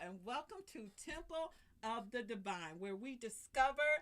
and welcome to Temple of the Divine, where we discover,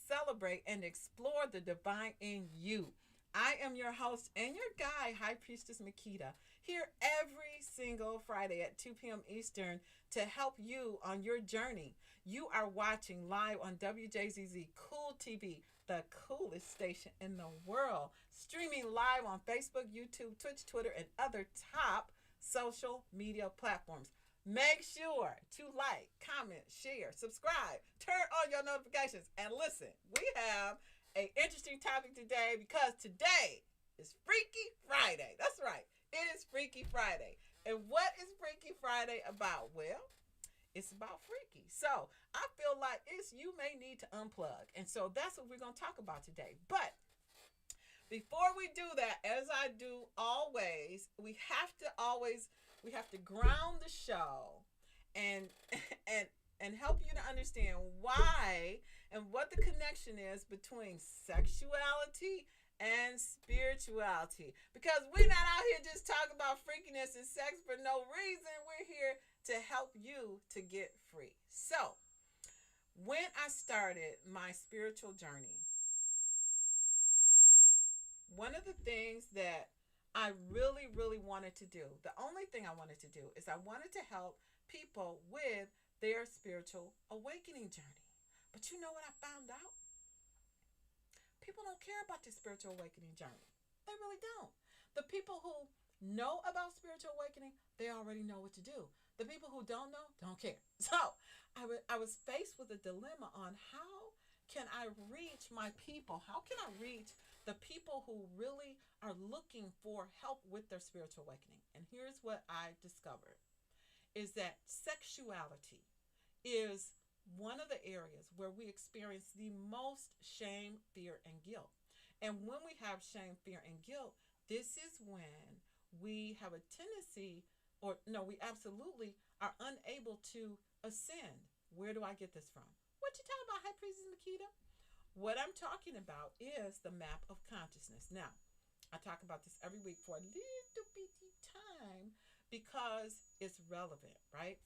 celebrate, and explore the divine in you. I am your host and your guide, High Priestess Makita, here every single Friday at 2 p.m. Eastern to help you on your journey. You are watching live on WJZZ Cool TV, the coolest station in the world, streaming live on Facebook, YouTube, Twitch, Twitter, and other top social media platforms. Make sure to like, comment, share, subscribe, turn on your notifications, and listen. We have an interesting topic today because today is Freaky Friday. That's right. It is Freaky Friday. And what is Freaky Friday about? Well, it's about freaky. So I feel like you may need to unplug. And so that's what we're going to talk about today. But before we do that, as I do always, we have to ground the show and and and help you to understand why and what the connection is between sexuality and spirituality. Because we're not out here just talking about freakiness and sex for no reason. We're here to help you to get free. So, when I started my spiritual journey, one of the things that I really, really wanted to do, the only thing I wanted to do is I wanted to help people with their spiritual awakening journey. But you know what I found out? People don't care about their spiritual awakening journey. They really don't. The people who know about spiritual awakening, they already know what to do. The people who don't know, don't care. So I was faced with a dilemma on how can I reach my people? How can I reach the people who really are looking for help with their spiritual awakening? And here's what I discovered is that sexuality is one of the areas where we experience the most shame, fear, and guilt. And when we have shame, fear, and guilt, this is when we have a tendency, or no, we absolutely are unable to ascend. Where do I get this from? What you talking about, High Priestess Makita? What I'm talking about is the map of consciousness. Now, I talk about this every week for a little bitty time because it's relevant, right?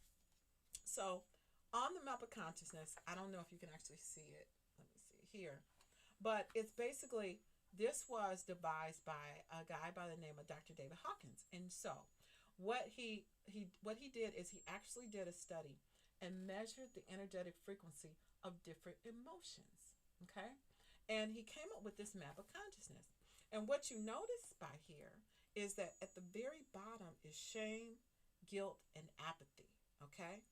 So, on the map of consciousness, I don't know if you can actually see it. Let me see here. But it's basically, this was devised by a guy by the name of Dr. David Hawkins. And so, what he did is he actually did a study and measured the energetic frequency of different emotions. Okay? And he came up with this map of consciousness. And what you notice by here is that at the very bottom is shame, guilt, and apathy. Okay?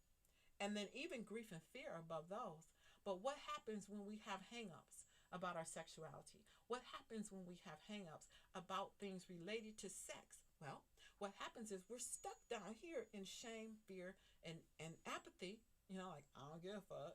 And then even grief and fear above those. But what happens when we have hangups about our sexuality? What happens when we have hangups about things related to sex? Well, what happens is we're stuck down here in shame, fear, and apathy. You know, like, I don't give a fuck.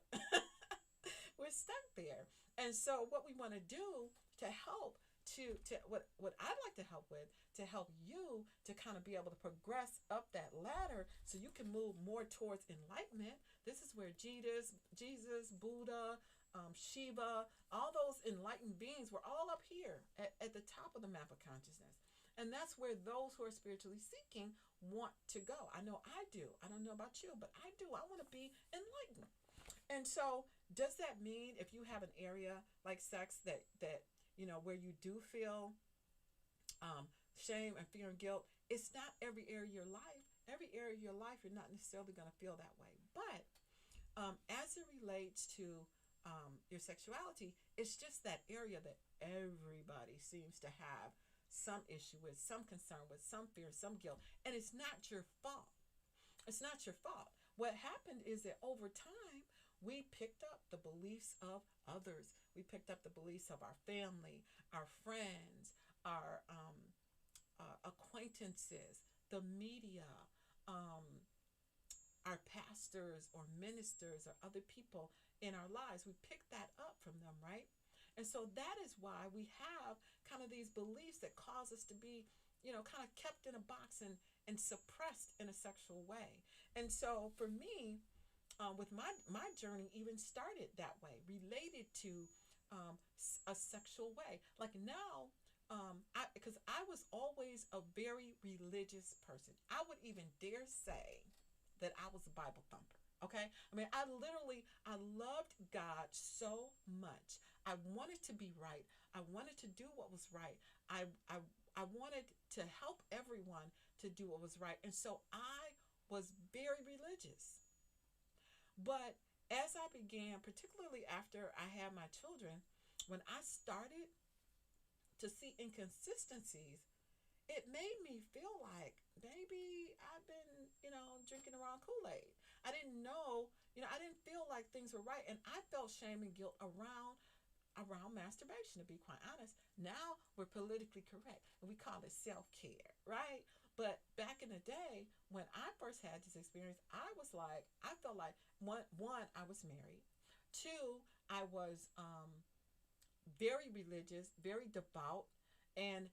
We're stuck there. And so what we want to do to help to what I'd like to help with, to help you to kind of be able to progress up that ladder so you can move more towards enlightenment. This is where Jesus, Buddha, Shiva, all those enlightened beings were all up here at the top of the map of consciousness. And that's where those who are spiritually seeking want to go. I know I do. I don't know about you, but I do. I want to be enlightened. And so, does that mean if you have an area like sex that you know where you do feel shame and fear and guilt? It's not every area of your life. Every area of your life, you're not necessarily going to feel that way. But as it relates to your sexuality, it's just that area that everybody seems to have some issue with, some concern with, some fear, some guilt, and it's not your fault. It's not your fault. What happened is that over time, we picked up the beliefs of others. We picked up the beliefs of our family, our friends, our acquaintances, the media, our pastors or ministers or other people in our lives. We picked that up from them, right? And so that is why we have kind of these beliefs that cause us to be, you know, kind of kept in a box and suppressed in a sexual way. And so for me, with my journey even started that way, related to a sexual way. Like now, because I was always a very religious person. I would even dare say that I was a Bible thumper. Okay. I mean, I loved God so much. I wanted to be right. I wanted to do what was right. I, I, I wanted to help everyone to do what was right. And so I was very religious. But as I began, particularly after I had my children, when I started to see inconsistencies, it made me feel like maybe I've been, drinking the wrong Kool-Aid. I didn't know, I didn't feel like things were right. And I felt shame and guilt around masturbation, to be quite honest. Now we're politically correct and we call it self-care, right? But back in the day when I first had this experience, I felt like one, I was married. Two, I was very religious, very devout, and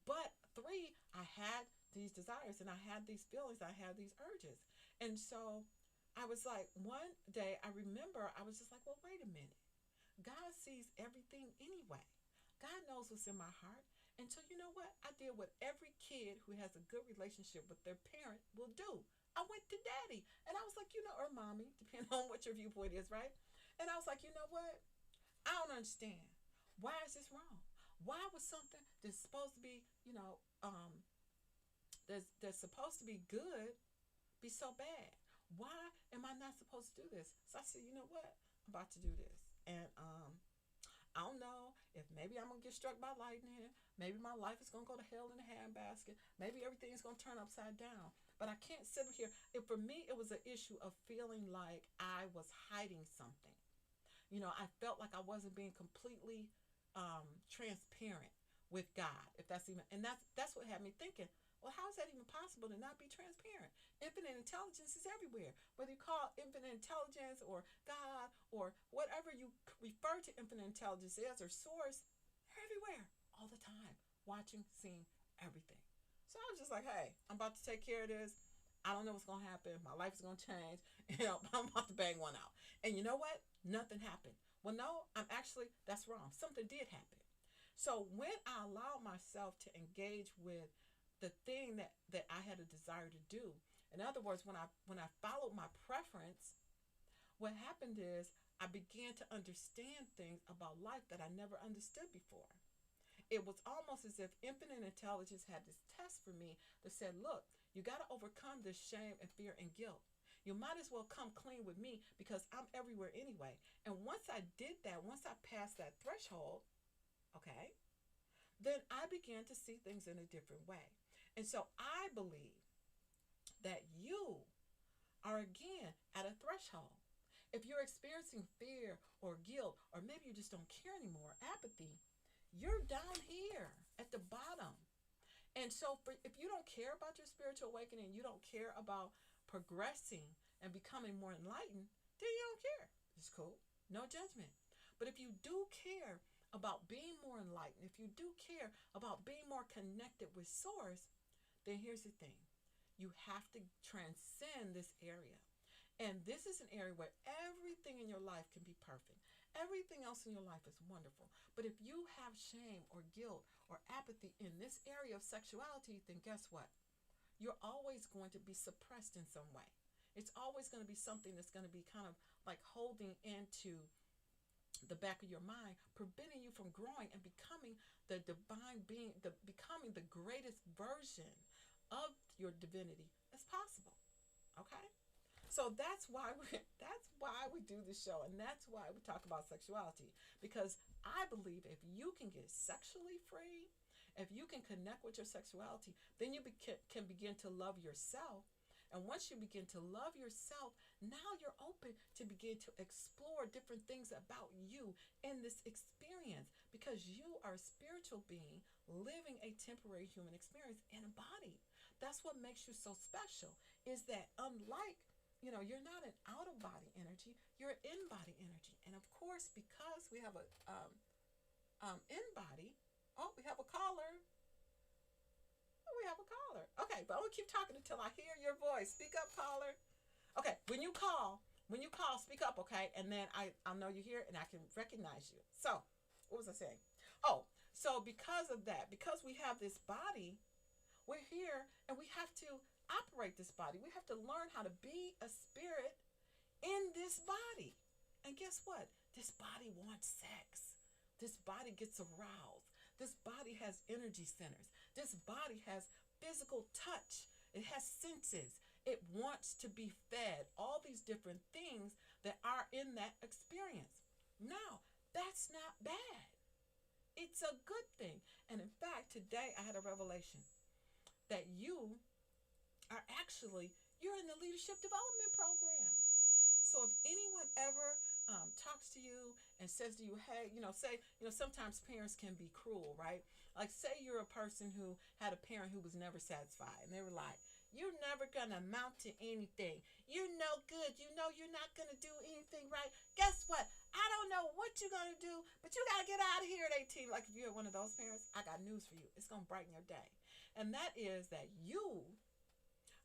but three, I had these desires and I had these feelings, I had these urges. And so I was like, one day I remember I was just like, well, wait a minute. God sees everything anyway. God knows what's in my heart. And so, you know what? I did what every kid who has a good relationship with their parent will do. I went to daddy and I was like, or mommy, depending on what your viewpoint is, right? And I was like, you know what? I don't understand. Why is this wrong? Why was something that's supposed to be, that's supposed to be good be so bad? Why am I not supposed to do this? So I said, you know what? I'm about to do this. And I don't know if maybe I'm gonna get struck by lightning. Maybe my life is gonna go to hell in a handbasket. Maybe everything is gonna turn upside down. But I can't sit here. For me, it was an issue of feeling like I was hiding something. I felt like I wasn't being completely transparent with God, if that's even, and that's what had me thinking. Well, how is that even possible to not be transparent? Infinite intelligence is everywhere. Whether you call infinite intelligence or God or whatever you refer to infinite intelligence as or source, they're everywhere all the time, watching, seeing everything. So I was just like, hey, I'm about to take care of this. I don't know what's going to happen. My life is going to change. I'm about to bang one out. And you know what? Nothing happened. Well, no, that's wrong. Something did happen. So when I allowed myself to engage with the thing that I had a desire to do, in other words, when I followed my preference, what happened is I began to understand things about life that I never understood before. It was almost as if infinite intelligence had this test for me that said, look, you got to overcome this shame and fear and guilt. You might as well come clean with me because I'm everywhere anyway. And once I did that, once I passed that threshold, okay, then I began to see things in a different way. And so I believe that you are again at a threshold. If you're experiencing fear or guilt, or maybe you just don't care anymore, apathy, you're down here at the bottom. And so if you don't care about your spiritual awakening, you don't care about progressing and becoming more enlightened, then you don't care. It's cool. No judgment. But if you do care about being more enlightened, if you do care about being more connected with source, then here's the thing. You have to transcend this area. And this is an area where everything in your life can be perfect. Everything else in your life is wonderful. But if you have shame or guilt or apathy in this area of sexuality, then guess what? You're always going to be suppressed in some way. It's always going to be something that's going to be kind of like holding into the back of your mind, preventing you from growing and becoming the divine being, becoming the greatest version of your divinity as possible. Okay? So that's why we do this show, and that's why we talk about sexuality, because I believe if you can get sexually free, if you can connect with your sexuality, then you can begin to love yourself. And once you begin to love yourself, now you're open to begin to explore different things about you in this experience, because you are a spiritual being living a temporary human experience in a body. That's what makes you so special, is that unlike, you're not an out of body energy, you're an in body energy. And of course, because we have a in body, oh, we have a caller. Oh, we have a caller. Okay, but I'm gonna keep talking until I hear your voice. Speak up, caller. Okay, when you call, speak up, okay? And then I'll know you're here and I can recognize you. So, what was I saying? Oh, so because of that, because we have this body, we're here and we have to operate this body. We have to learn how to be a spirit body. And guess what? This body wants sex. This body gets aroused. This body has energy centers. This body has physical touch. It has senses. It wants to be fed. All these different things that are in that experience. Now, that's not bad. It's a good thing. And in fact, today I had a revelation that you are actually, you're in the leadership development program. So if anyone ever talks to you and says to you, hey, say, sometimes parents can be cruel, right? Like, say you're a person who had a parent who was never satisfied, and they were like, you're never going to amount to anything. You're no good. You know you're not going to do anything right. Guess what? I don't know what you're going to do, but you got to get out of here at 18. Like, if you're one of those parents, I got news for you. It's going to brighten your day. And that is that you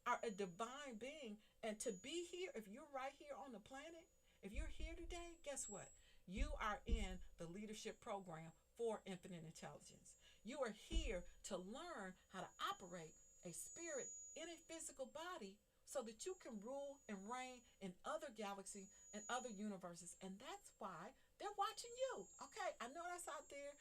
are a divine being. And to be here, if you're right here on the planet, if you're here today, guess what? You are in the leadership program for infinite intelligence. You are here to learn how to operate a spirit in a physical body so that you can rule and reign in other galaxies and other universes. And that's why they're watching you. Okay, I know that's out there,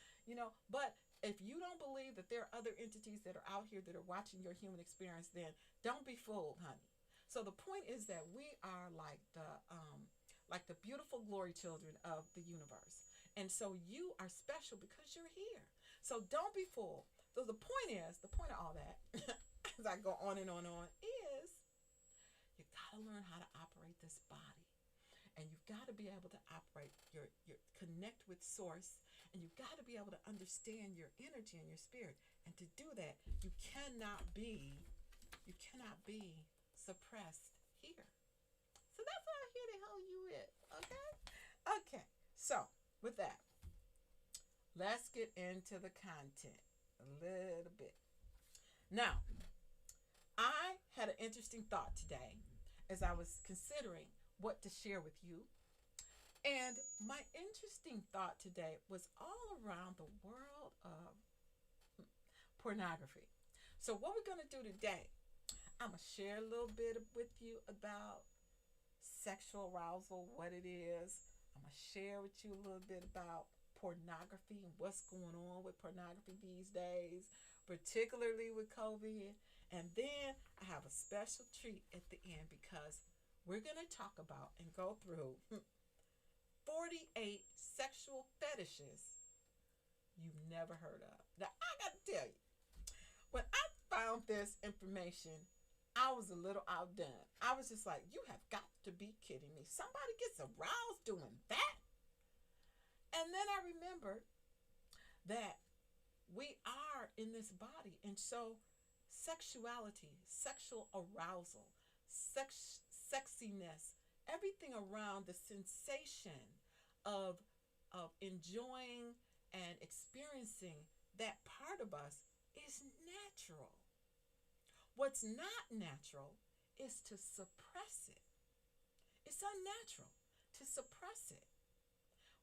but if you don't believe that there are other entities that are out here that are watching your human experience, then don't be fooled, honey. So the point is that we are like the beautiful glory children of the universe. And so you are special because you're here. So don't be fooled. So the point of all that, as I go on and on and on, is you got to learn how to operate this body. And you've got to be able to operate your connect with source. And you've got to be able to understand your energy and your spirit. And to do that, you cannot be suppressed here. So that's what I'm here to help you with. Okay. So with that, let's get into the content a little bit. Now, I had an interesting thought today as I was considering what to share with you. And my interesting thought today was all around the world of pornography. So what we're going to do today, I'm going to share a little bit with you about sexual arousal, what it is. I'm going to share with you a little bit about pornography and what's going on with pornography these days, particularly with COVID. And then I have a special treat at the end because we're going to talk about and go through 48 sexual fetishes you've never heard of. Now, I got to tell you, when I found this information, I was a little outdone. I was just like, you have got to be kidding me. Somebody gets aroused doing that? And then I remembered that we are in this body. And so sexuality, sexual arousal, sexiness, everything around the sensation of enjoying and experiencing that part of us is natural. What's not natural is to suppress it. It's unnatural to suppress it.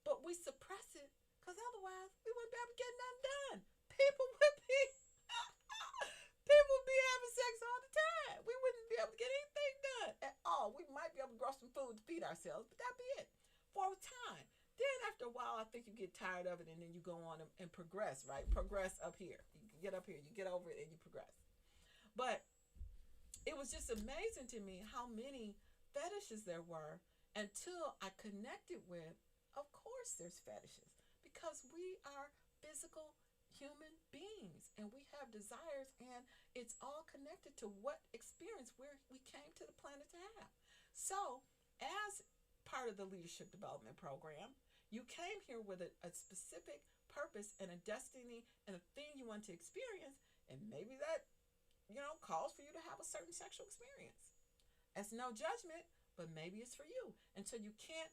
But we suppress it because otherwise we wouldn't be able to get nothing done. People would be having sex all the time. We wouldn't be able to get anything done at all. We might be able to grow some food to feed ourselves, but that'd be it for a time. Then after a while, I think you get tired of it, and then you go on and progress, right? Progress up here. You get up here, you get over it, and you progress. But it was just amazing to me how many fetishes there were until I connected with, of course there's fetishes, because we are physical human beings and we have desires, and it's all connected to what experience we came to the planet to have. So as part of the leadership development program, you came here with a specific purpose and a destiny and a thing you want to experience, and maybe that calls for you to have a certain sexual experience. It's no judgment, but maybe it's for you. And so you can't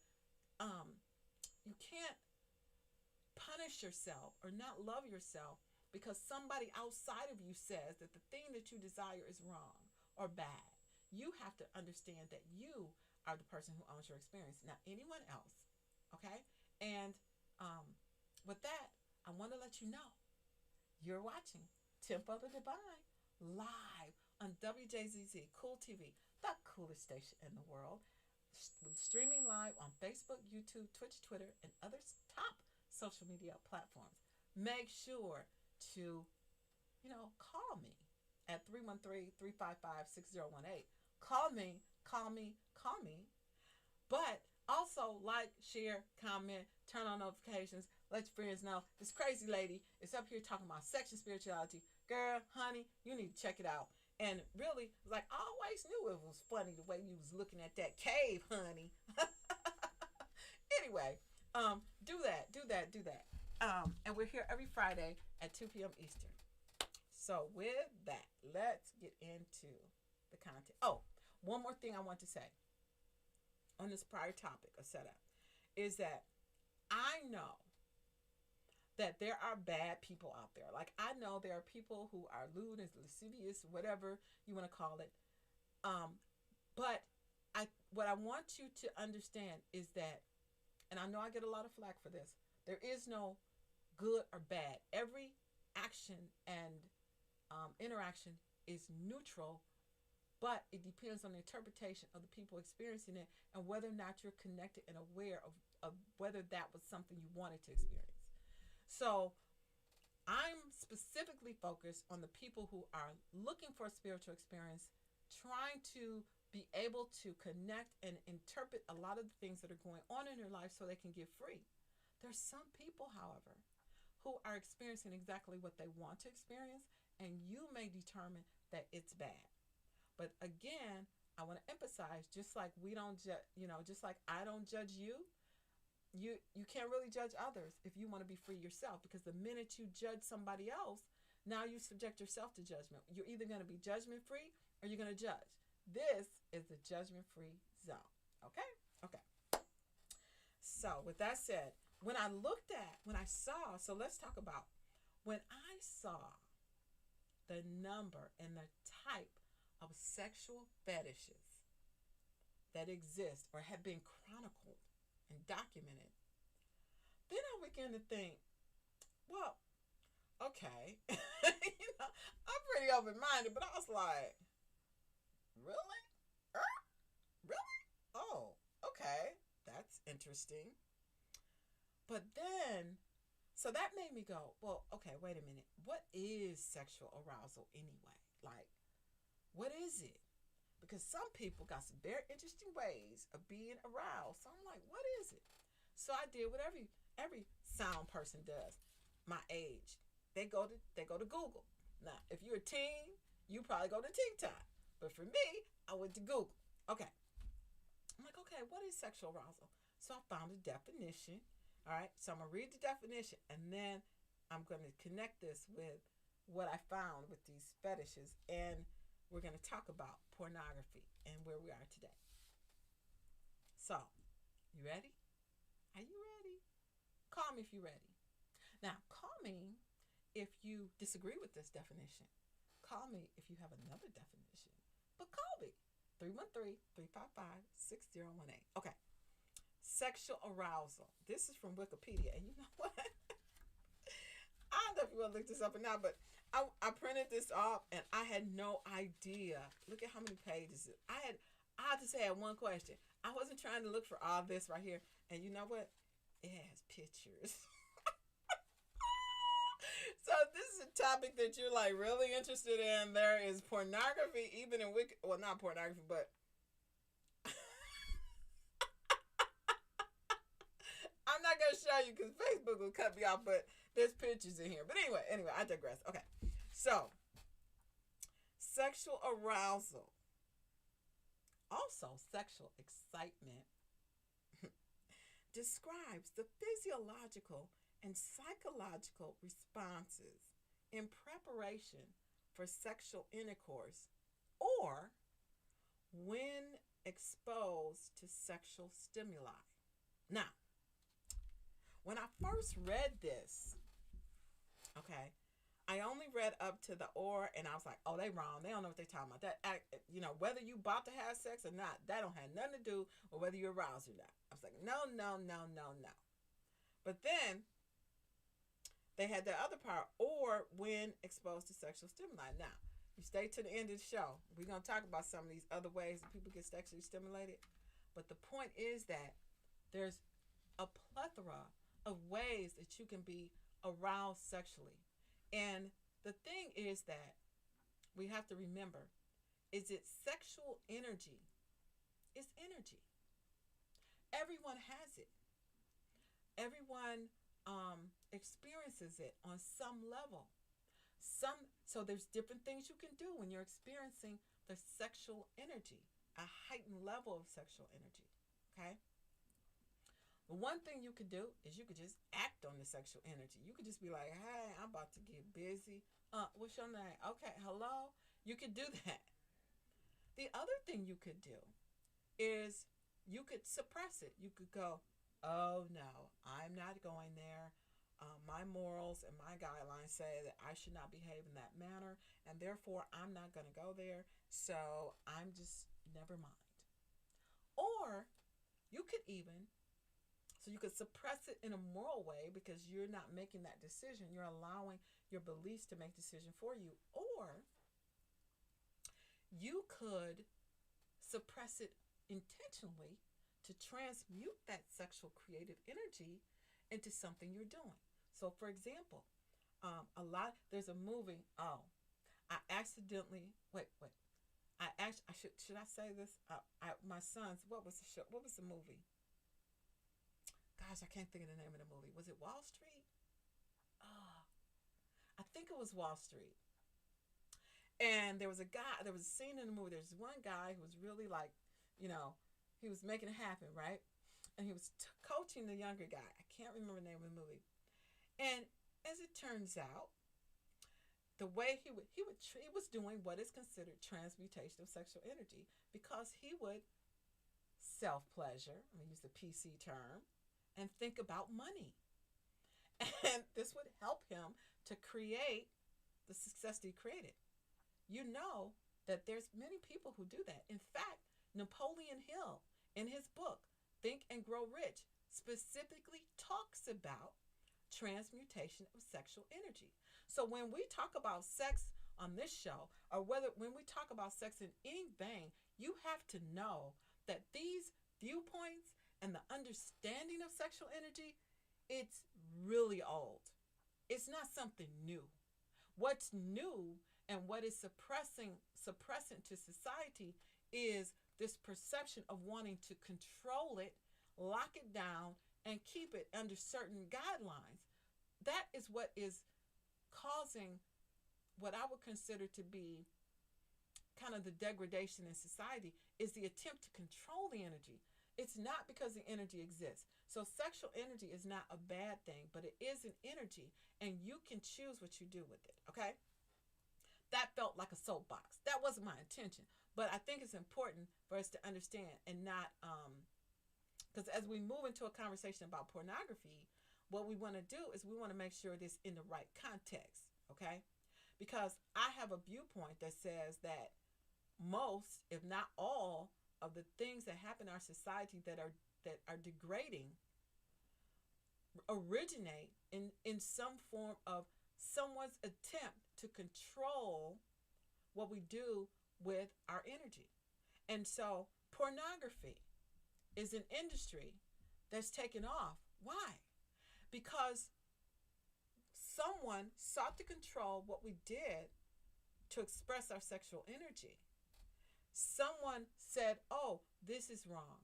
punish yourself or not love yourself because somebody outside of you says that the thing that you desire is wrong or bad. You have to understand that you are the person who owns your experience, not anyone else. Okay? And with that, I want to let you know you're watching Tempo the Divine live on Wjzz Cool TV, the coolest station in the world, streaming live on Facebook, YouTube, Twitch, Twitter, and other top social media platforms. Make sure to, call me at 313-355-6018. Call me, call me, call me. But also like, share, comment, turn on notifications. Let your friends know this crazy lady is up here talking about sex and spirituality. Girl, honey, you need to check it out. And really, like, I always knew it was funny the way you was looking at that cave, honey. Anyway, do that, do that, do that. And we're here every Friday at 2 p.m. Eastern. So with that, let's get into the content. Oh, one more thing I want to say on this prior topic of setup is that I know that there are bad people out there. Like, I know there are people who are lewd and lascivious, whatever you want to call it. But what I want you to understand is that, and I know I get a lot of flack for this, there is no good or bad. Every action and interaction is neutral, but it depends on the interpretation of the people experiencing it and whether or not you're connected and aware of whether that was something you wanted to experience. So I'm specifically focused on the people who are looking for a spiritual experience, trying to be able to connect and interpret a lot of the things that are going on in their life so they can get free. There's some people, however, who are experiencing exactly what they want to experience, and you may determine that it's bad. But again, I want to emphasize, just like we don't just like I don't judge you, you can't really judge others if you want to be free yourself, because the minute you judge somebody else, now you subject yourself to judgment. You're either going to be judgment free or you're going to judge. This is the judgment free zone. Okay? Okay. So with that said, when I saw, so let's talk about when I saw the number and the type of sexual fetishes that exist or have been chronicled and documented, then I began to think, well, okay, I'm pretty open-minded, but I was like, really? Really? Oh, okay, that's interesting. But then, so that made me go, well, okay, wait a minute. What is sexual arousal anyway? Like, what is it? Because some people got some very interesting ways of being aroused. So I'm like, what is it? So I did what every sound person does. My age, they go to Google. Now, if you're a teen, you probably go to TikTok. But for me, I went to Google. Okay. I'm like, okay, what is sexual arousal? So I found a definition. All right. So I'm gonna read the definition, and then I'm gonna connect this with what I found with these fetishes, and we're going to talk about pornography and where we are today. So, you ready? Are you ready? Call me if you're ready. Now, call me if you disagree with this definition. Call me if you have another definition. But call me. 313-355-6018. Okay. Sexual arousal. This is from Wikipedia. And you know what? I don't know if you want to look this up or not, but I printed this off and I had no idea. Look at how many pages. I just had one question. I wasn't trying to look for all this right here. And you know what? It has pictures. So this is a topic that you're like really interested in. There is pornography, even in well, not pornography, but I'm not going to show you because Facebook will cut me off, but there's pictures in here. But anyway, I digress. Okay. So, sexual arousal, also sexual excitement, describes the physiological and psychological responses in preparation for sexual intercourse or when exposed to sexual stimuli. Now, when I first read this, okay, I only read up to the or, and I was like, oh, they wrong. They don't know what they're talking about. That, whether you about to have sex or not, that don't have nothing to do with whether you're aroused or not. I was like, no. But then they had the other part, or when exposed to sexual stimuli. Now, you stay to the end of the show. We're going to talk about some of these other ways that people get sexually stimulated. But the point is that There's a plethora of ways that you can be aroused sexually. And the thing is that we have to remember is it sexual energy? It's energy. Everyone has it. Everyone experiences it on some level. So there's different things you can do when you're experiencing the sexual energy, a heightened level of sexual energy. Okay? The one thing you could do is you could just act on the sexual energy. You could just be like, hey, I'm about to get busy. What's your name? Okay, hello. You could do that. The other thing you could do is you could suppress it. You could go, oh no, I'm not going there. My morals and my guidelines say that I should not behave in that manner, and therefore I'm not going to go there. So I'm just never mind. Or you could even, so you could suppress it in a moral way because you're not making that decision. You're allowing your beliefs to make decision for you. Or you could suppress it intentionally to transmute that sexual creative energy into something you're doing. So, for example, there's a movie. Oh, I accidentally wait. I should I say this? My son's what was the show? What was the movie? Gosh, I can't think of the name of the movie. Was it Wall Street? Oh, I think it was Wall Street. And there was a guy. There was a scene in the movie. There's one guy who was really like, you know, he was making it happen, right? And he was coaching the younger guy. I can't remember the name of the movie. And as it turns out, the way he was doing what is considered transmutation of sexual energy because he would self pleasure. I'm gonna use the PC term, and think about money, and this would help him to create the success that he created. You know that there's many people who do that. In fact, Napoleon Hill, in his book Think and Grow Rich, specifically talks about transmutation of sexual energy. So when we talk about sex on this show, or when we talk about sex in any vein, you have to know that these viewpoints and the understanding of sexual energy, it's really old. It's not something new. What's new and what is suppressant to society is this perception of wanting to control it, lock it down, and keep it under certain guidelines. That is what is causing what I would consider to be kind of the degradation in society, is the attempt to control the energy. It's not because the energy exists. So sexual energy is not a bad thing, but it is an energy, and you can choose what you do with it, okay? That felt like a soapbox. That wasn't my intention, but I think it's important for us to understand and not, because as we move into a conversation about pornography, what we want to do is we want to make sure this in the right context, okay? Because I have a viewpoint that says that most, if not all, of the things that happen in our society that are degrading originate in some form of someone's attempt to control what we do with our energy. And so pornography is an industry that's taken off. Why? Because someone sought to control what we did to express our sexual energy. Someone said, oh, this is wrong.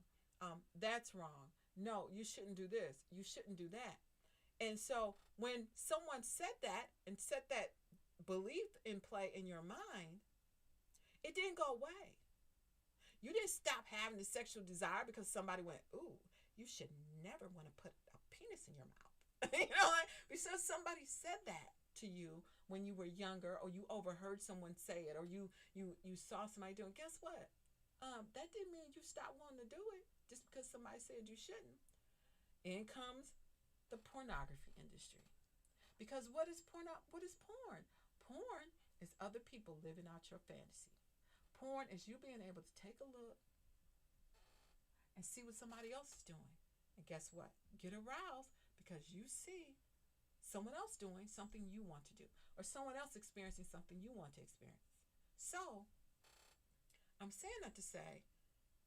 That's wrong. No, you shouldn't do this. You shouldn't do that. And so when someone said that and set that belief in play in your mind, it didn't go away. You didn't stop having the sexual desire because somebody went, ooh, you should never want to put a penis in your mouth. You know, like, because somebody said that to you when you were younger, or you overheard someone say it, or you saw somebody doing it. Guess what? That didn't mean you stopped wanting to do it just because somebody said you shouldn't. In comes the pornography industry. Because what is porn? What is porn? Porn is other people living out your fantasy. Porn is you being able to take a look and see what somebody else is doing. And guess what? Get aroused because you see someone else doing something you want to do, or someone else experiencing something you want to experience. So I'm saying that to say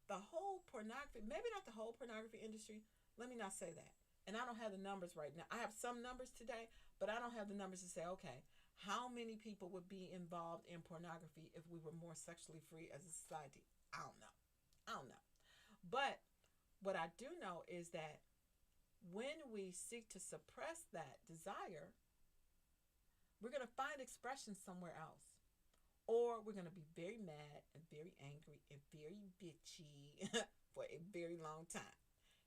the whole pornography, maybe not the whole pornography industry, let me not say that. And I don't have the numbers right now. I have some numbers today, but I don't have the numbers to say, okay, how many people would be involved in pornography if we were more sexually free as a society? I don't know. I don't know. But what I do know is that when we seek to suppress that desire, we're going to find expression somewhere else. Or we're going to be very mad and very angry and very bitchy for a very long time.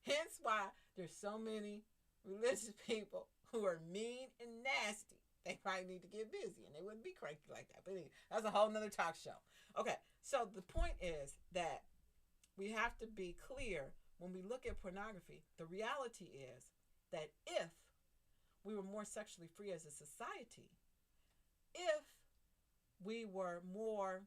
Hence why there's so many religious people who are mean and nasty. They probably need to get busy and they wouldn't be cranky like that. But anyway, that's a whole nother talk show. Okay, so the point is that we have to be clear when we look at pornography. The reality is that if we were more sexually free as a society, if we were more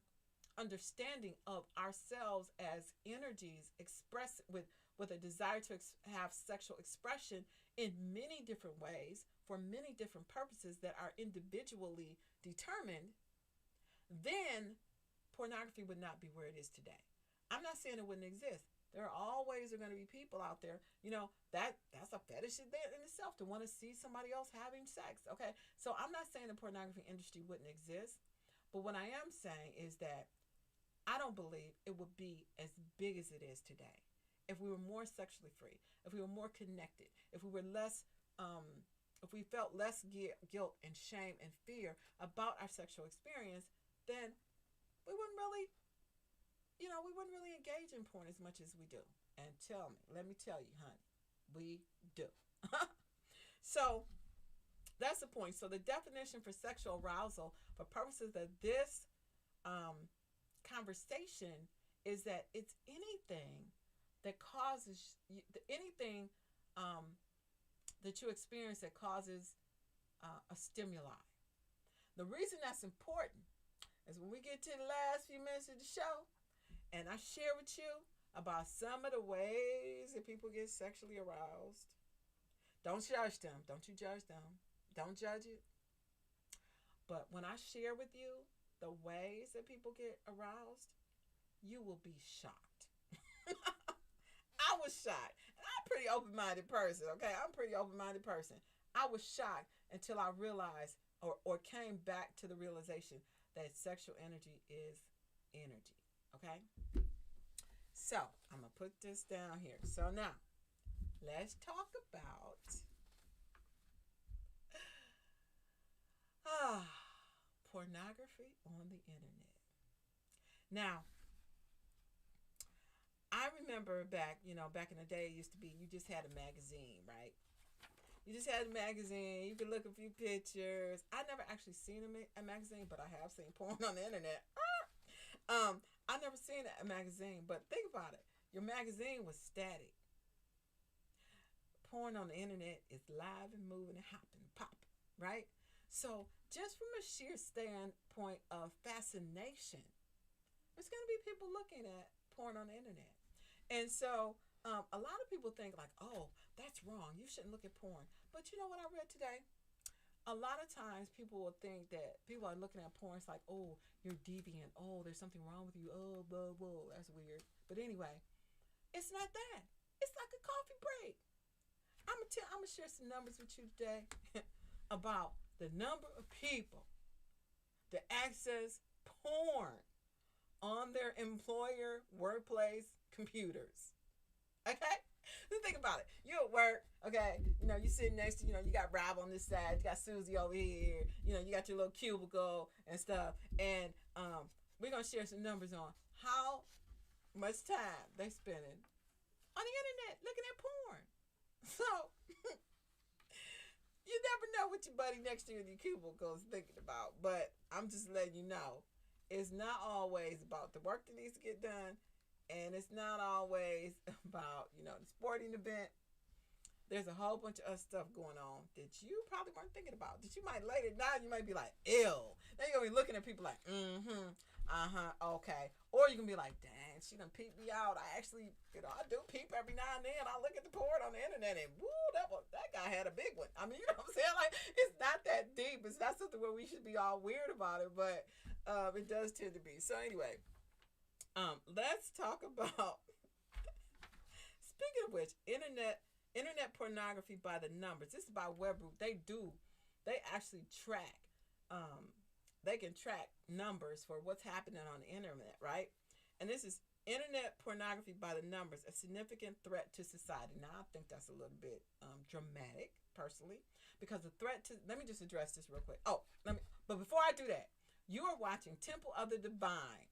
understanding of ourselves as energies expressed with a desire to have sexual expression in many different ways for many different purposes that are individually determined, then pornogaphy would not be where it is today. I'm not saying it wouldn't exist. There are always going to be people out there, that's a fetish in itself to want to see somebody else having sex. Okay, so I'm not saying the pornography industry wouldn't exist, but what I am saying is that I don't believe it would be as big as it is today if we were more sexually free, if we were more connected, if we were less, if we felt less guilt and shame and fear about our sexual experience. Then we wouldn't really, we wouldn't really engage in porn as much as we do. And let me tell you, honey, we do. So that's the point. So the definition for sexual arousal for purposes of this conversation is that it's anything that causes anything that you experience that causes a stimuli. The reason that's important is when we get to the last few minutes of the show and I share with you about some of the ways that people get sexually aroused. Don't judge them. Don't you judge them. Don't judge it. But when I share with you the ways that people get aroused, you will be shocked. I was shocked. And I'm a pretty open-minded person, okay? I'm a pretty open-minded person. I was shocked until I realized or came back to the realization that sexual energy is energy, okay? So, I'm going to put this down here. So now, let's talk about pornography on the internet. Now, I remember back in the day, it used to be you just had a magazine, right? You just had a magazine. You could look at a few pictures. I never actually seen a magazine, but I have seen porn on the internet. I never seen a magazine, but think about it. Your magazine was static. Porn on the internet is live and moving and hopping, popping, right? So just from a sheer standpoint of fascination, there's going to be people looking at porn on the internet. And so a lot of people think like, oh, that's wrong. You shouldn't look at porn. But you know what I read today? A lot of times people will think that people are looking at porn. It's like, oh, you're deviant. Oh, there's something wrong with you. Oh, blah, blah. That's weird. But anyway, it's not that. It's like a coffee break. I'm gonna share some numbers with you today about the number of people that access porn on their employer workplace computers. Okay? Just think about it. You at work, okay, you sitting next to, you got Rob on this side, you got Susie over here, you got your little cubicle and stuff. And we're going to share some numbers on how much time they spending on the internet looking at porn. So, you never know what your buddy next to you in your cubicle is thinking about. But I'm just letting you know, it's not always about the work that needs to get done. And it's not always about, the sporting event. There's a whole bunch of other stuff going on that you probably weren't thinking about. That you might later down, you might be like, ew. Then you're going to be looking at people like, okay. Or you can be like, dang, she done peeped me out. I actually, I do peep every now and then. I look at the porn on the internet and, woo, that guy had a big one. I mean, you know what I'm saying? Like, it's not that deep. It's not something where we should be all weird about it, but it does tend to be. So anyway, let's talk about, speaking of which, internet Internet pornography by the numbers. This is by Web Group. They actually track, um, they can track numbers for what's happening on the internet, right? And this is internet pornography by the numbers, a significant threat to society. Now, I think that's a little bit dramatic, personally, because the threat to, let me just address this real quick. But before I do that, you are watching Temple of the Divine.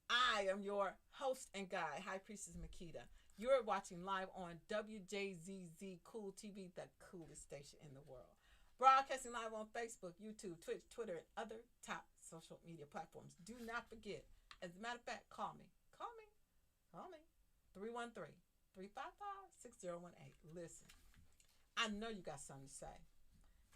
I am your host and guide, High Priestess Makita. You're watching live on Wjzz Cool TV, the coolest station in the world. Broadcasting live on Facebook, YouTube, Twitch, Twitter, and other top social media platforms. Do not forget, as a matter of fact, call me. Call me. Call me. 313-355-6018. Listen, I know you got something to say.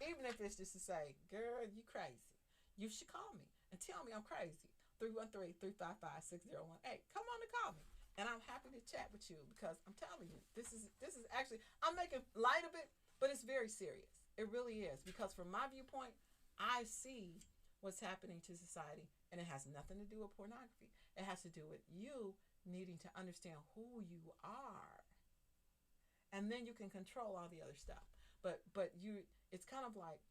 Even if it's just to say, girl, you crazy. You should call me and tell me I'm crazy. 313-355-6018. Come on and call me. And I'm happy to chat with you because I'm telling you, this is actually, I'm making light of it, but it's very serious. It really is. Because from my viewpoint, I see what's happening to society, and it has nothing to do with pornography. It has to do with you needing to understand who you are. And then you can control all the other stuff. But it's kind of like,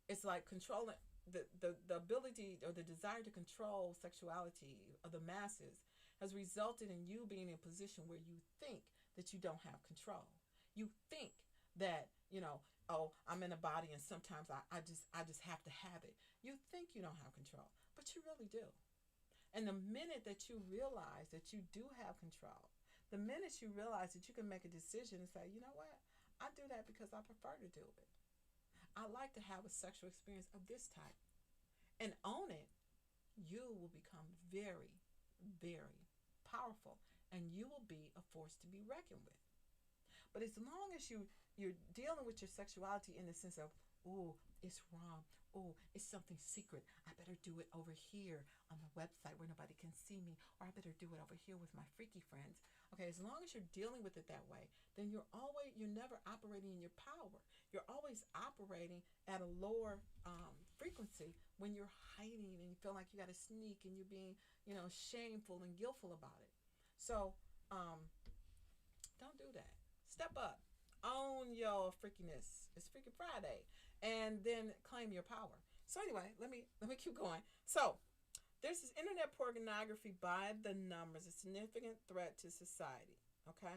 it's like controlling the ability or the desire to control sexuality of the masses has resulted in you being in a position where you think that you don't have control. You think that, oh, I'm in a body and sometimes I just have to have it. You think you don't have control, but you really do. And the minute that you realize that you do have control, the minute you realize that you can make a decision and say, you know what, I do that because I prefer to do it. I like to have a sexual experience of this type, and own it, you will become very, very powerful, and you will be a force to be reckoned with. But as long as you're dealing with your sexuality in the sense of, oh, it's wrong, oh, it's something secret, I better do it over here on the website where nobody can see me, or I better do it over here with my freaky friends. Okay, as long as you're dealing with it that way, then you're never operating in your power. You're always operating at a lower frequency when you're hiding and you feel like you got to sneak and you're being, shameful and guiltful about it. So, don't do that. Step up. Own your freakiness. It's Freaky Friday. And then claim your power. So anyway, let me keep going. So, this is internet pornography by the numbers, a significant threat to society. Okay?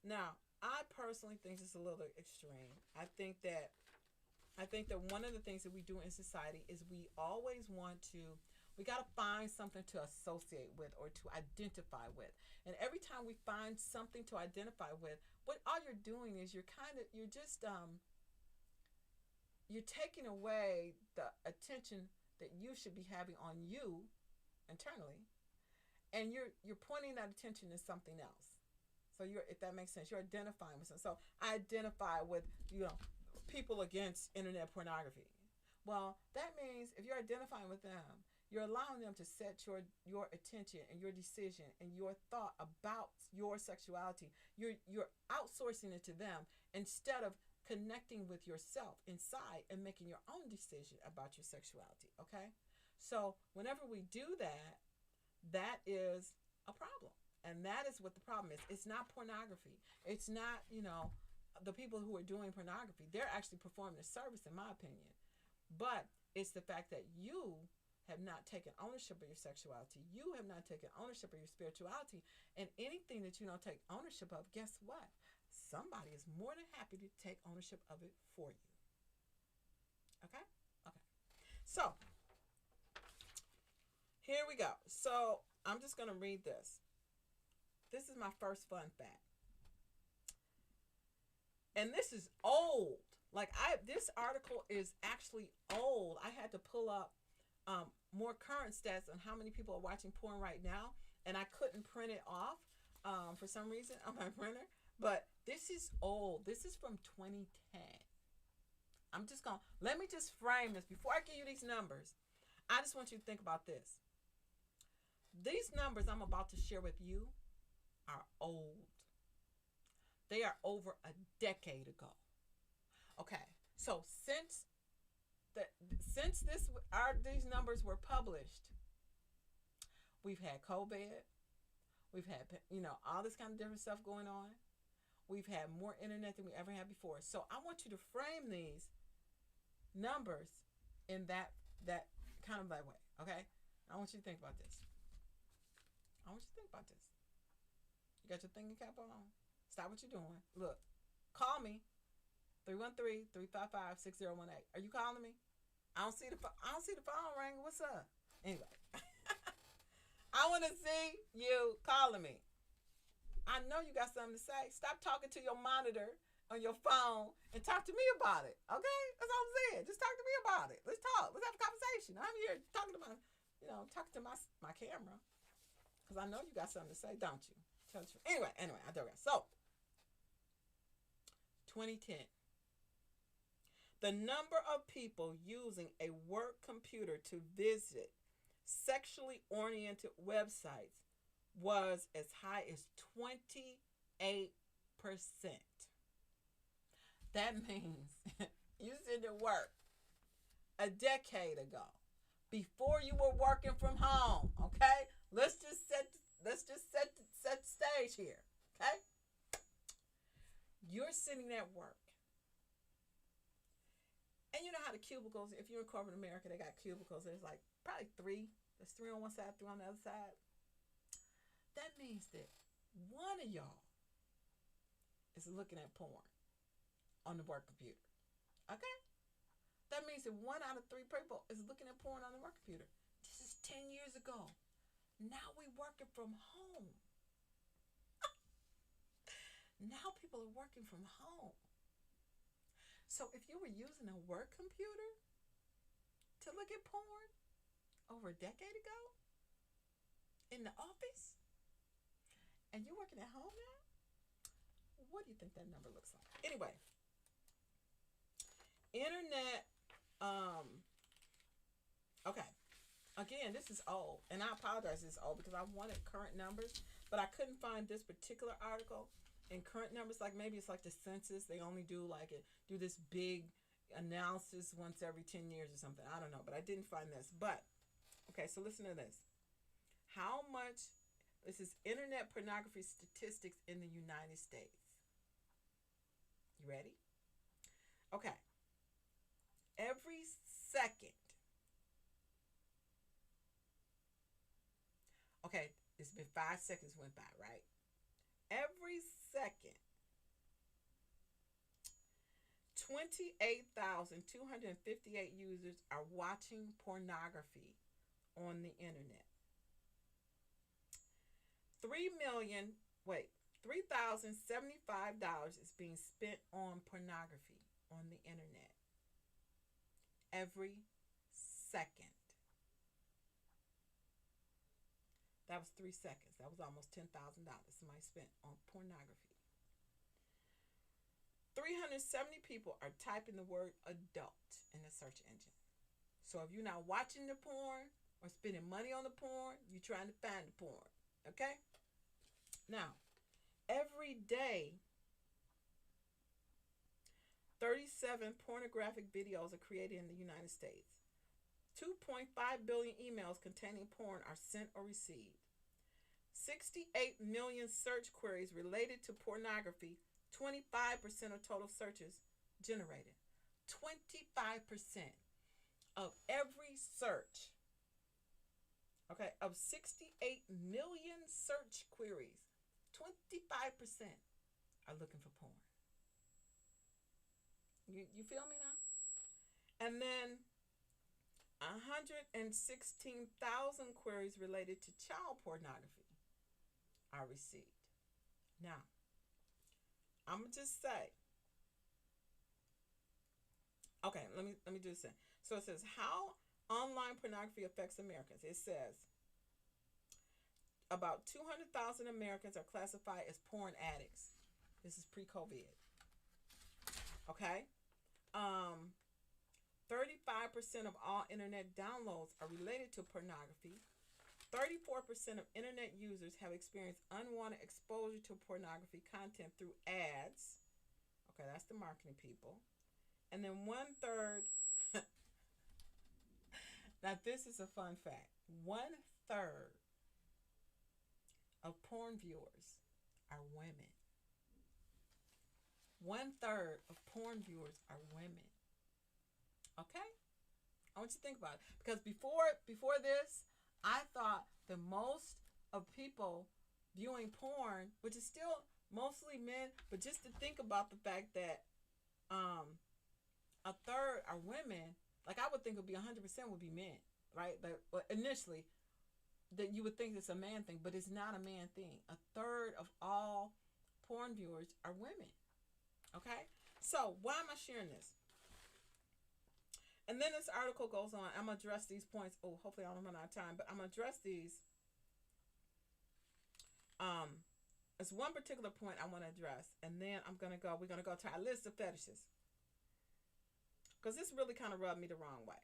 Now, I personally think it's a little extreme. I think that one of the things that we do in society is we got to find something to associate with or to identify with. And every time we find something to identify with, what all you're doing is you're taking away the attention that you should be having on you internally, and you're pointing that attention to something else. So if that makes sense, you're identifying with something. So I identify with, people against internet pornography. Well, that means if you're identifying with them, you're allowing them to set your attention and your decision and your thought about your sexuality. You're outsourcing it to them instead of connecting with yourself inside and making your own decision about your sexuality. Okay? So whenever we do that, that is a problem. And that is what the problem is. It's not pornography. It's not, the people who are doing pornography. They're actually performing a service, in my opinion. But it's the fact that you have not taken ownership of your sexuality. You have not taken ownership of your spirituality. And anything that you don't take ownership of, guess what? Somebody is more than happy to take ownership of it for you. Okay? Okay. So, here we go. So, I'm just going to read this. This is my first fun fact. And this is old. This article is actually old. I had to pull up more current stats on how many people are watching porn right now, and I couldn't print it off for some reason on my printer. But this is old. This is from 2010. Let me just frame this before I give you these numbers. I just want you to think about this. These numbers I'm about to share with you are old. They are over a decade ago. Okay, so since these numbers were published, we've had COVID, We've had, all this kind of different stuff going on. We've had more internet than we ever had before. So I want you to frame these numbers in that kind of that way. Okay? I want you to think about this. I want you to think about this. You got your thinking cap on? Stop what you're doing. Look, call me. 313-355-6018. Are you calling me? I don't see the phone ring. What's up? Anyway, I want to see you calling me. I know you got something to say. Stop talking to your monitor on your phone and talk to me about it. Okay? That's all I'm saying. Just talk to me about it. Let's talk. Let's have a conversation. I'm here talking to my camera. Because I know you got something to say, don't you? Anyway, I digress. So, 2010. The number of people using a work computer to visit sexually oriented websites was as high as 28%. That means you didn't work a decade ago, before you were working from home. Okay, let's just set the stage here. Okay, you're sitting at work. And you know how the cubicles, if you're in corporate America, they got cubicles. There's like probably three. There's three on one side, three on the other side. That means that one of y'all is looking at porn on the work computer. Okay? That means that 1 out of 3 people is looking at porn on the work computer. This is 10 years ago. Now we working from home. Now people are working from home. So if you were using a work computer to look at porn over a decade ago in the office, and you're working at home now, what do you think that number looks like? Anyway, internet, okay. Again, this is old, and I apologize this is old because I wanted current numbers, but I couldn't find this particular article in current numbers. Like maybe it's like the census. They only do this big analysis once every 10 years or something. I don't know, but I didn't find this. But, okay, so listen to this. How much, this is internet pornography statistics in the United States. You ready? Okay. Every second. Okay, it's been 5 seconds went by, right? Every second, 28,258 users are watching pornography on the internet. $3,075 is being spent on pornography on the internet every second. That was 3 seconds. That was almost $10,000 somebody spent on pornography. 370 people are typing the word adult in the search engine. So if you're not watching the porn or spending money on the porn, you're trying to find the porn. Okay? Now, every day, 37 pornographic videos are created in the United States. 2.5 billion emails containing porn are sent or received. 68 million search queries related to pornography, 25% of total searches generated. 25% of every search, okay, of 68 million search queries, 25% are looking for porn. You feel me now? And then 116,000 queries related to child pornography are received. Now, I'm gonna just say, okay, let me do this thing. So it says how online pornography affects Americans. It says about 200,000 Americans are classified as porn addicts. This is pre-COVID. Okay. 35% of all internet downloads are related to pornography. 34% of internet users have experienced unwanted exposure to pornography content through ads. Okay, that's the marketing people. And then 1/3, now this is a fun fact, 1/3 of porn viewers are women. 1/3 of porn viewers are women. Okay? I want you to think about it. Because before this, I thought the most of people viewing porn, which is still mostly men, but just to think about the fact that a third are women, like I would think it would be 100% would be men, right? But initially, that you would think it's a man thing, but it's not a man thing. A third of all porn viewers are women. Okay? So why am I sharing this? And then this article goes on. I'm going to address these points. Oh, hopefully I don't run out of time, but I'm going to address these. There's one particular point I want to address, and then we're going to go to our list of fetishes. Because this really kind of rubbed me the wrong way.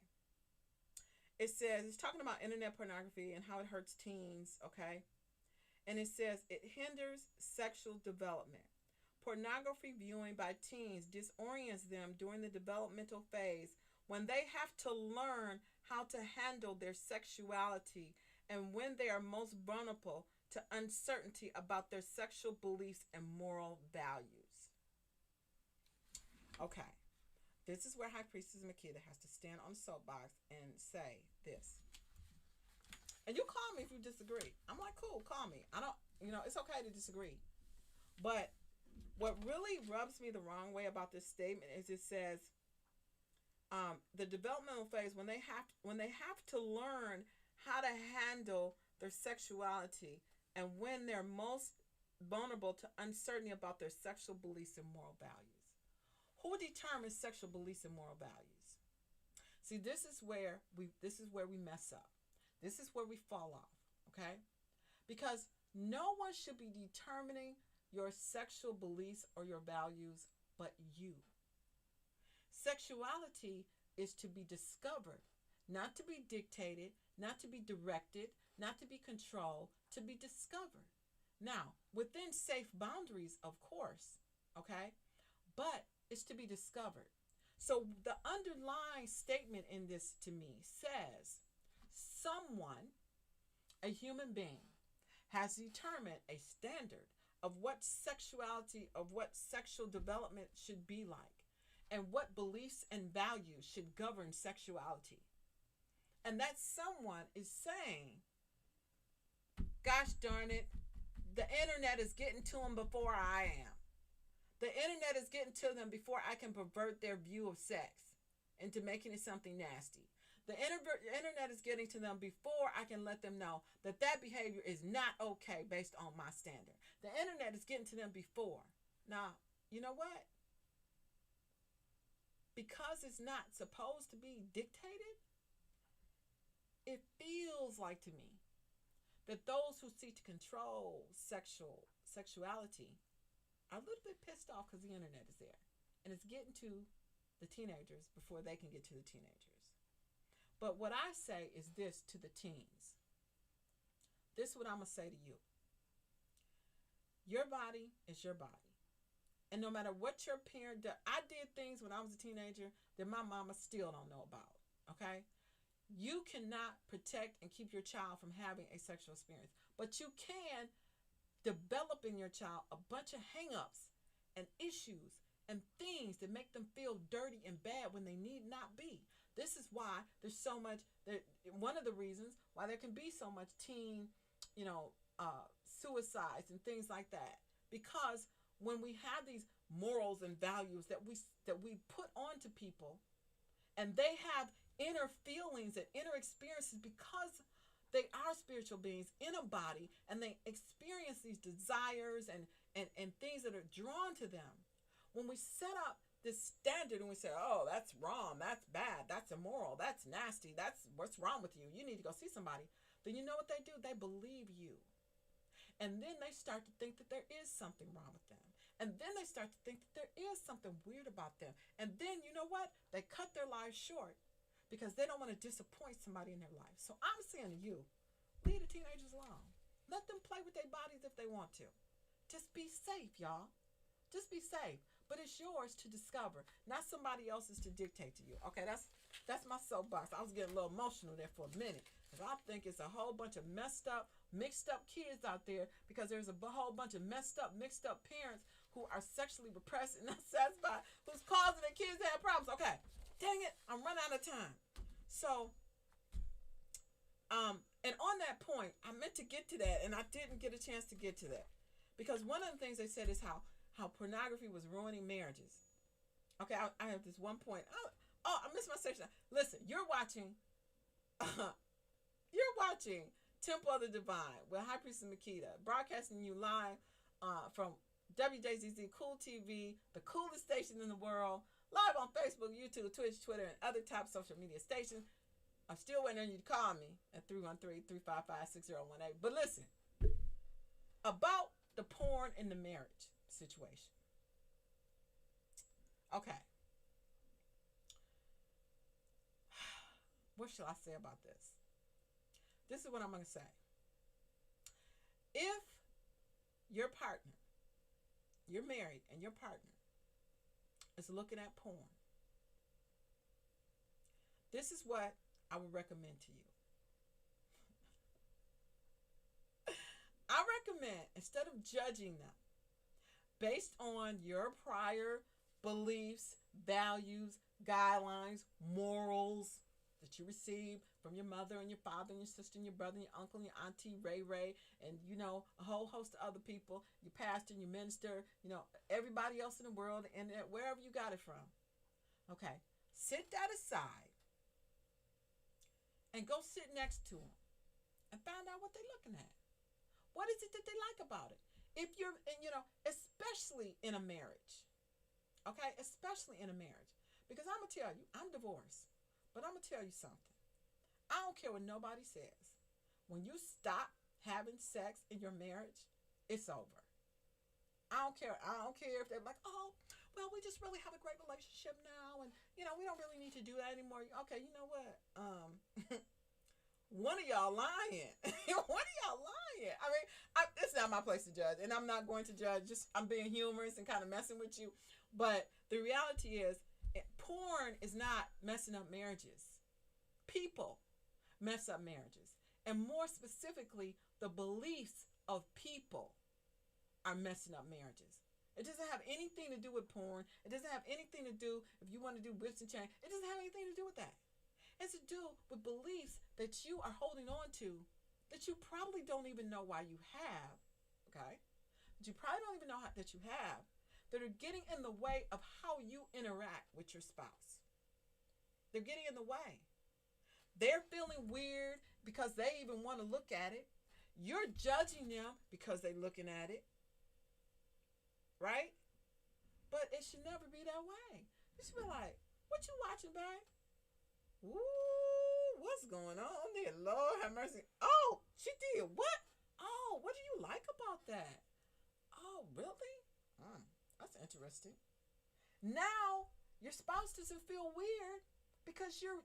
It says, it's talking about internet pornography and how it hurts teens, okay? And it says, it hinders sexual development. Pornography viewing by teens disorients them during the developmental phase when they have to learn how to handle their sexuality and when they are most vulnerable to uncertainty about their sexual beliefs and moral values. Okay. This is where High Priestess Makita has to stand on the soapbox and say this. And you call me if you disagree. I'm like, cool, call me. I don't, it's okay to disagree. But what really rubs me the wrong way about this statement is it says, the developmental phase when they have to learn how to handle their sexuality and when they're most vulnerable to uncertainty about their sexual beliefs and moral values. Who determines sexual beliefs and moral values? See, this is where we mess up. This is where we fall off, okay? Because no one should be determining your sexual beliefs or your values but you. Sexuality is to be discovered, not to be dictated, not to be directed, not to be controlled, to be discovered. Now, within safe boundaries, of course, okay? But it's to be discovered. So the underlying statement in this to me says someone, a human being, has determined a standard of what sexuality, of what sexual development should be like, and what beliefs and values should govern sexuality. And that someone is saying, gosh darn it, the internet is getting to them before I am. The internet is getting to them before I can pervert their view of sex into making it something nasty. The internet is getting to them before I can let them know that that behavior is not okay based on my standard. The internet is getting to them before. Now, you know what? Because it's not supposed to be dictated, it feels like to me that those who seek to control sexuality are a little bit pissed off because the internet is there. And it's getting to the teenagers before they can get to the teenagers. But what I say is this to the teens. This is what I'm going to say to you. Your body is your body. And no matter what your parent does, I did things when I was a teenager that my mama still don't know about. Okay? You cannot protect and keep your child from having a sexual experience. But you can develop in your child a bunch of hang-ups and issues and things that make them feel dirty and bad when they need not be. This is why there's so much, one of the reasons why there can be so much teen, suicides and things like that. Because when we have these morals and values that we put onto people, and they have inner feelings and inner experiences because they are spiritual beings in a body, and they experience these desires and things that are drawn to them. When we set up this standard and we say, oh, that's wrong, that's bad, that's immoral, that's nasty, that's what's wrong with you, you need to go see somebody, then you know what they do? They believe you. And then they start to think that there is something wrong with them. And then they start to think that there is something weird about them. And then, you know what? They cut their lives short because they don't want to disappoint somebody in their life. So I'm saying to you, leave the teenagers alone. Let them play with their bodies if they want to. Just be safe, y'all. Just be safe. But it's yours to discover, not somebody else's to dictate to you. Okay, that's my soapbox. I was getting a little emotional there for a minute because I think it's a whole bunch of messed up mixed up kids out there because there's a whole bunch of mixed up parents who are sexually repressed and not satisfied, who's causing their kids to have problems. Okay, dang it, I'm running out of time. So, and on that point, I meant to get to that, and I didn't get a chance to get to that because one of the things they said is how pornography was ruining marriages. Okay, I have this one point. Oh, I missed my section. Listen, you're watching Temple of the Divine with High Priestess Makita, broadcasting you live from Wjzz Cool Tv, the coolest station in the world, live on Facebook, YouTube, Twitch, Twitter, and other top social media stations. I'm still waiting on you to call me at 313-355-6018. But listen, about the porn in the marriage situation. Okay. What shall I say about this? This is what I'm going to say. If your partner, you're married and your partner is looking at porn, this is what I would recommend to you. I recommend, instead of judging them based on your prior beliefs, values, guidelines, morals that you received from your mother and your father and your sister and your brother and your uncle and your auntie Ray and a whole host of other people, your pastor and your minister, everybody else in the world and wherever you got it from. Okay, sit that aside and go sit next to them and find out what they're looking at. What is it that they like about it? If you're, especially in a marriage, okay, especially in a marriage, because I'm going to tell you, I'm divorced, but I'm going to tell you something. I don't care what nobody says. When you stop having sex in your marriage, it's over. I don't care if they're like, oh, well, we just really have a great relationship now, and, we don't really need to do that anymore. Okay, you know what? One of y'all lying. One of y'all lying. I mean, it's not my place to judge, and I'm not going to judge. Just I'm being humorous and kind of messing with you. But the reality is, porn is not messing up marriages. People mess up marriages. And more specifically, the beliefs of people are messing up marriages. It doesn't have anything to do with porn. It doesn't have anything to do, if you want to do whips and chains, it doesn't have anything to do with that. It's to do with beliefs that you are holding on to that you probably don't even know why you have, okay? That you probably don't even know that you have, that are getting in the way of how you interact with your spouse. They're getting in the way. They're feeling weird because they even want to look at it. You're judging them because they're looking at it. Right? But it should never be that way. You should be like, what you watching, babe? Ooh, what's going on there? Lord have mercy. Oh, she did what? Oh, what do you like about that? Oh, really? That's interesting. Now, your spouse doesn't feel weird because you're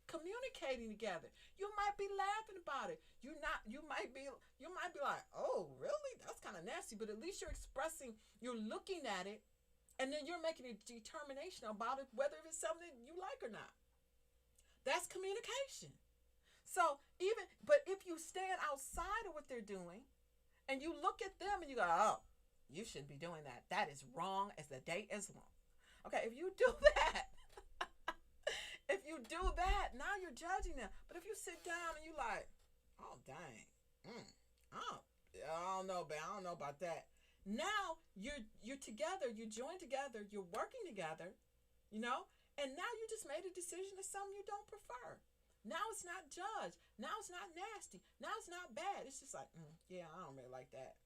communicating together. You might be laughing about it. You might be like, oh, really? That's kind of nasty. But at least you're looking at it, and then you're making a determination about it, whether it's something you like or not. That's communication. So but if you stand outside of what they're doing, and you look at them and you go, oh, you shouldn't be doing that. That is wrong as the day is long. Okay, if you do that, now you're judging them. But if you sit down and you like, oh, dang, I don't know, babe. I don't know about that. Now you're together. You join together. You're working together, and now you just made a decision of something you don't prefer. Now it's not judged. Now it's not nasty. Now it's not bad. It's just like, yeah, I don't really like that.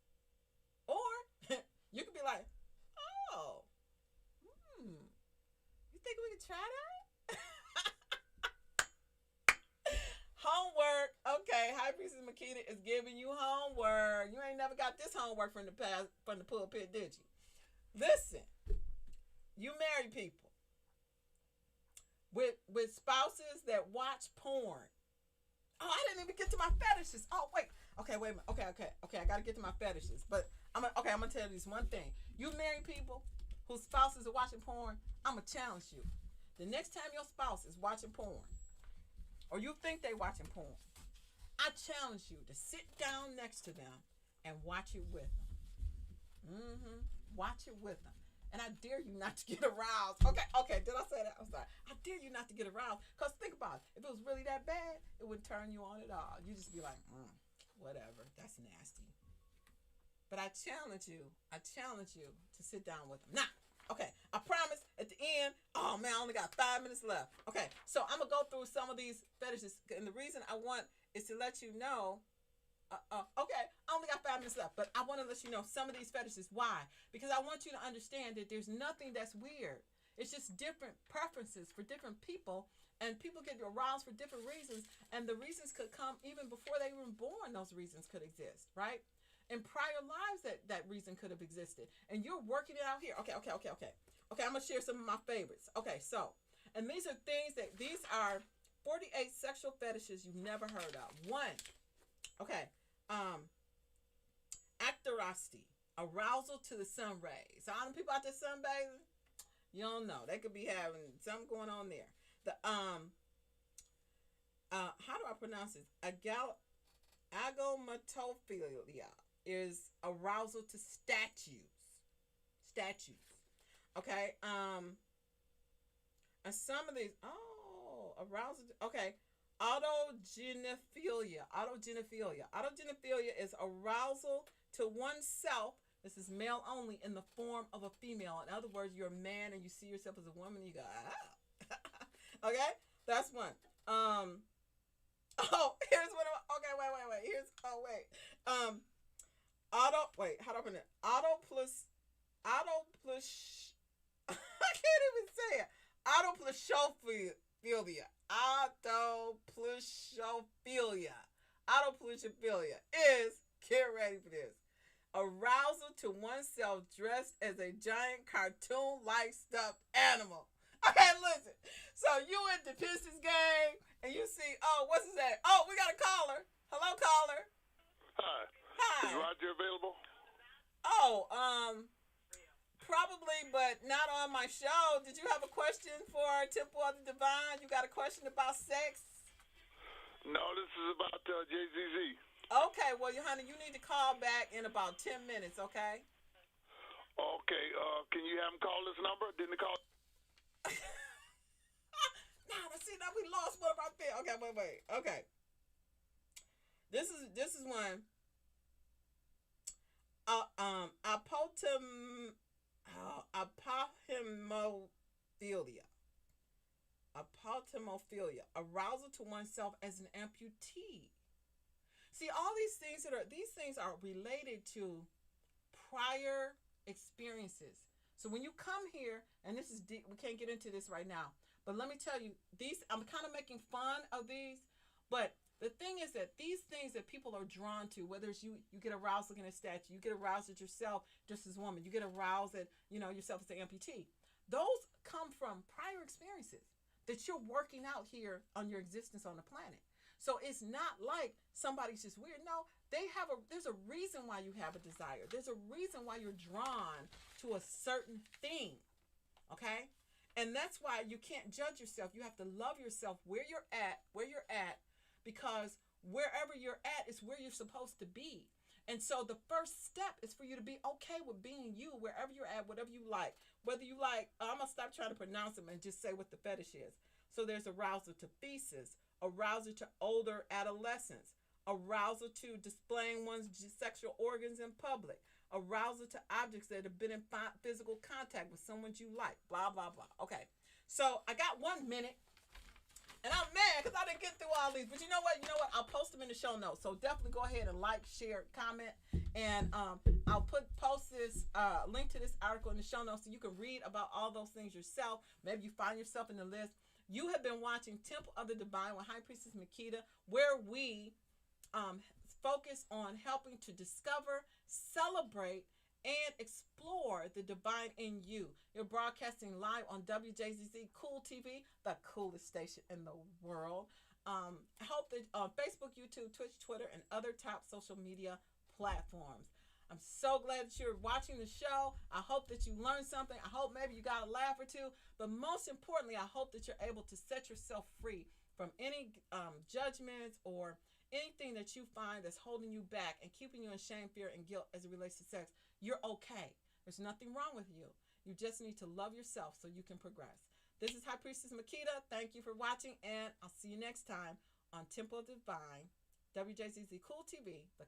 Or you could be like, oh, you think we could try that? Homework. Okay, High Priestess Makita is giving you homework. You ain't never got this homework from the pulpit, did you? Listen, you married people with spouses that watch porn. Oh, I didn't even get to my fetishes. Oh, wait. Okay, wait a minute. Okay, I got to get to my fetishes. But I'm going to tell you this one thing. You married people whose spouses are watching porn, I'm going to challenge you. The next time your spouse is watching porn, or you think they watching porn, I challenge you to sit down next to them and watch it with them. Watch it with them. And I dare you not to get aroused. Okay, did I say that? I'm sorry. I dare you not to get aroused. Because think about it. If it was really that bad, it wouldn't turn you on at all. You just be like, whatever. That's nasty. But I challenge you to sit down with them. Now, okay, I promise at the end, oh man, I only got 5 minutes left. Okay, so I'm going to go through some of these fetishes. And the reason I want is to let you know, okay, I only got 5 minutes left, but I want to let you know some of these fetishes. Why? Because I want you to understand that there's nothing that's weird. It's just different preferences for different people, and people get aroused for different reasons, and the reasons could come even before they were born. Those reasons could exist, right? In prior lives, that reason could have existed, and you're working it out here. Okay, I'm gonna share some of my favorites. Okay, so, and these are 48 sexual fetishes you've never heard of. One, okay, actorosity, arousal to the sun rays. So all the people out there sunbathing, you don't know, they could be having something going on there. The how do I pronounce this? Agomatophilia is arousal to statues. Okay. And some of these, arousal. Okay. Autogenophilia is arousal to oneself. This is male only in the form of a female. In other words, you're a man and you see yourself as a woman. And you go, okay, that's one. Here's one of. Okay, wait. How do I pronounce it? Auto plus. I can't even say it. Autoplusophilia. Autoplusophilia is, get ready for this, arousal to oneself dressed as a giant cartoon-like stuffed animal. Okay, listen. So you at the Pistons game and you see, what's his name? Oh, we got a caller. Hello, caller. Hi. Is Roger available? Probably, but not on my show. Did you have a question for Temple of the Divine? You got a question about sex? No, this is about JZZ. Okay, well, honey, you need to call back in about 10 minutes, okay? Okay, can you have him call this number? Didn't he call? Now we lost one right there. Okay, wait. Okay. This is one. Apotemophilia, arousal to oneself as an amputee. See, all these things are related to prior experiences. So when you come here, and this is deep, we can't get into this right now, but let me tell you, I'm kind of making fun of these, but the thing is that these things that people are drawn to, whether it's you get aroused looking at a statue, you get aroused at yourself just as a woman, you get aroused at, yourself as an amputee. Those come from prior experiences that you're working out here on your existence on the planet. So it's not like somebody's just weird. No, there's a reason why you have a desire. There's a reason why you're drawn to a certain thing. Okay? And that's why you can't judge yourself. You have to love yourself where you're at, because wherever you're at is where you're supposed to be. And so the first step is for you to be okay with being you, wherever you're at, whatever you like. Whether you like, I'm going to stop trying to pronounce them and just say what the fetish is. So there's arousal to feces, arousal to older adolescents, arousal to displaying one's sexual organs in public, arousal to objects that have been in physical contact with someone you like, blah, blah, blah. Okay, so I got 1 minute. And I'm mad because I didn't get through all these. But you know what? I'll post them in the show notes. So definitely go ahead and like, share, comment. And I'll post this link to this article in the show notes so you can read about all those things yourself. Maybe you find yourself in the list. You have been watching Temple of the Divine with High Priestess Makita, where we focus on helping to discover, celebrate, and explore the divine in you. You're broadcasting live on Wjzz Cool TV, the coolest station in the world. I hope that on Facebook, YouTube, Twitch, Twitter, and other top social media platforms. I'm so glad that you're watching the show. I hope that you learned something. I hope maybe you got a laugh or two. But most importantly, I hope that you're able to set yourself free from any judgments or anything that you find that's holding you back and keeping you in shame, fear, and guilt as it relates to sex, you're okay. There's nothing wrong with you. You just need to love yourself so you can progress. This is High Priestess Makita. Thank you for watching, and I'll see you next time on Temple Divine, WJZZ Cool TV, the